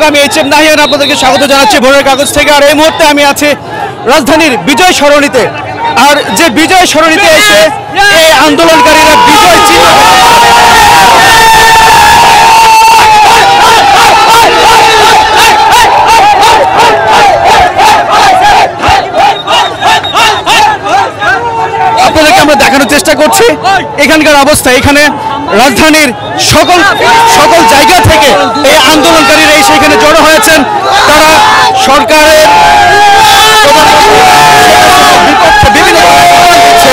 আমি এইচএম নাহিয়ান আপনাদেরকে স্বাগত জানাচ্ছি ভোরের কাগজ থেকে। আর এই মুহূর্তে আমি আছি রাজধানীর বিজয় সরণিতে। আর যে বিজয় সরণিতে এসে এই আন্দোলনকারীরা বিজয় চিহ্ন আপনাদেরকে আমরা দেখানোর চেষ্টা করছি এখানকার অবস্থা। এখানে রাজধানীর সকল জায়গা থেকে এই আন্দোলনকারীরা এসে এখানে জড়ো হয়েছেন। তারা সরকারের বিপক্ষে বিভিন্ন দিচ্ছে।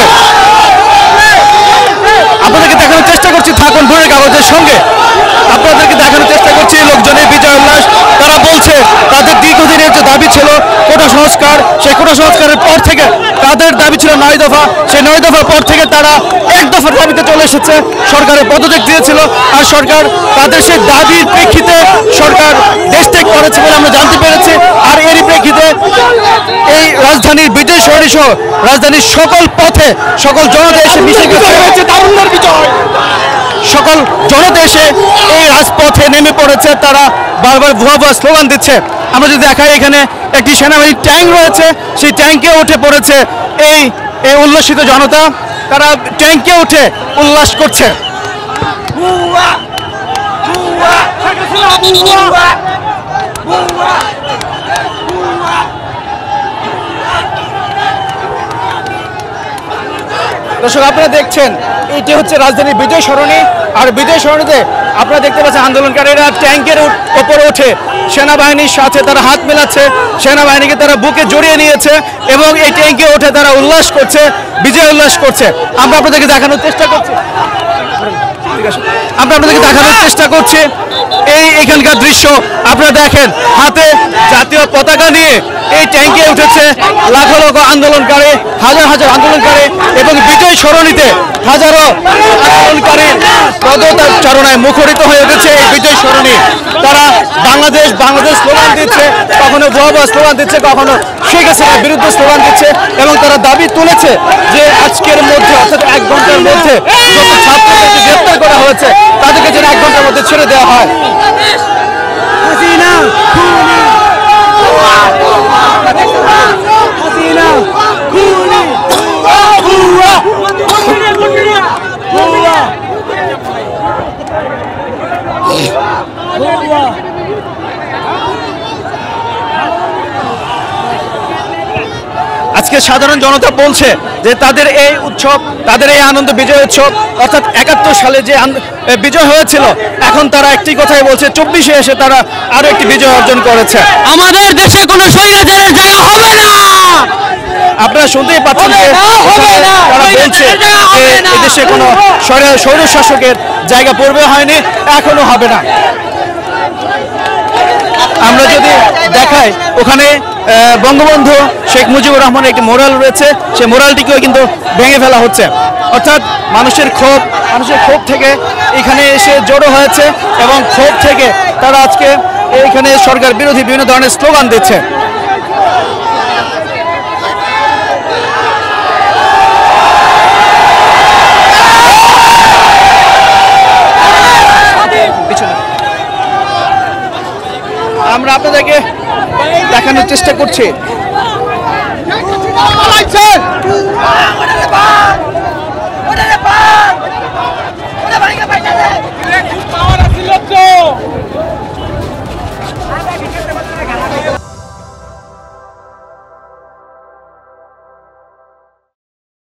আপনাদেরকে দেখানোর চেষ্টা করছি, থাকুন ভোরের কাগজের সঙ্গে। আপনাদেরকে দেখানোর চেষ্টা করছি লোকজনের বিজয় উল্লাস। তারা বলছে তাদের দীর্ঘদিনের যে দাবি ছিল কোটা সংস্কার, সেই কোটা সংস্কারের পর থেকে তাদের দাবি ছিল 9 দফা। সেই 9 দফার পর থেকে তারা 1 দফার দাবিতে চলে এসেছে। সরকারের পদত্যাগ দিয়েছিল আর সরকার তাদের সেই দাবির প্রেক্ষিতে সরকার দেশ ত্যাগ করেছে বলে আমরা জানতে পেরেছি। আর এরই প্রেক্ষিতে এই রাজধানীর বিজয় সরণি সহ রাজধানীর সকল পথে সকল জনতা এসে মিশে গেছে। সকল জনতা এসে এই রাজপথে নেমে পড়েছে। তারা বারবার ভুয়া ভুয়া স্লোগান দিচ্ছে। আমরা যদি দেখাই এখানে একটি সেনাবাহিনীর ট্যাঙ্ক রয়েছে, সেই ট্যাঙ্কে উঠে পড়েছে এই উল্লসিত জনতা। তারা ট্যাঙ্কে উঠে উল্লাস করছে। দর্শক আপনারা দেখছেন এটি হচ্ছে রাজধানীর বিজয় সরণি। আর বিজয় সরণিতে আপনারা দেখতে পাচ্ছেন আন্দোলনকারীরা ট্যাঙ্কের ওপরে ওঠে সেনাবাহিনীর সাথে তারা হাত মেলাচ্ছে। সেনাবাহিনীকে তারা বুকে জড়িয়ে নিয়েছে এবং এই ট্যাঙ্কে উঠে তারা উল্লাস করছে, বিজয় উল্লাস করছে। আমরা আপনাদেরকে দেখানোর চেষ্টা করছি এখানকার দৃশ্য। আপনারা দেখেন হাতে জাতীয় পতাকা নিয়ে এই ট্যাঙ্কে উঠেছে লাখো লাখো আন্দোলনকারী, হাজার হাজার আন্দোলনকারী এবং বিজয় সরণিতে হাজারো আন্দোলনকারীর পদচারণায় মুখরিত হয়ে উঠেছে এই বিজয় সরণি। তারা বাংলাদেশ বাংলাদেশ স্লোগান দিচ্ছে, কখনো ভুয়া ভুয়া স্লোগান দিচ্ছে, কখনো শেখ হাসিনার বিরুদ্ধে স্লোগান দিচ্ছে এবং তারা দাবি তুলেছে যে আজকের মধ্যে অর্থাৎ 1 ঘন্টার মধ্যে যত ছাত্রদেরকে গ্রেপ্তার করা হয়েছে তাদেরকে যেন 1 ঘন্টার মধ্যে ছেড়ে দেওয়া হয়। আজকে সাধারণ জনতা বলছে যে তাদের এই উৎসব, তাদের এই আনন্দ বিজয় উৎসব অর্থাৎ 71 সালে যে বিজয় হয়েছিল, এখন তারা একটি কথাই বলছে 24-এ এসে তারা আরো একটি বিজয় অর্জন করেছে। আমাদের দেশে কোনো স্বৈরাচারের জায়গা হবে না। আপনারা শুনতেই পাচ্ছেন যে তারা বলছে যে এদেশে কোনো স্বৈর শাসকের জায়গা পূর্বে হয়নি, এখনো হবে না। আমরা যদি দেখাই ওখানে বঙ্গবন্ধু শেখ মুজিবুর রহমানের একটি মোরাল রয়েছে, সেই মোরালটিকেও কিন্তু ভেঙে ফেলা হচ্ছে। অর্থাৎ মানুষের ক্ষোভ থেকে এখানে এসে জড়ো হয়েছে এবং ক্ষোভ থেকে তারা আজকে এখানে সরকার বিরোধী বিভিন্ন ধরনের স্লোগান দিচ্ছে। আমরা আপনাদেরকে দেখানোর চেষ্টা করছি।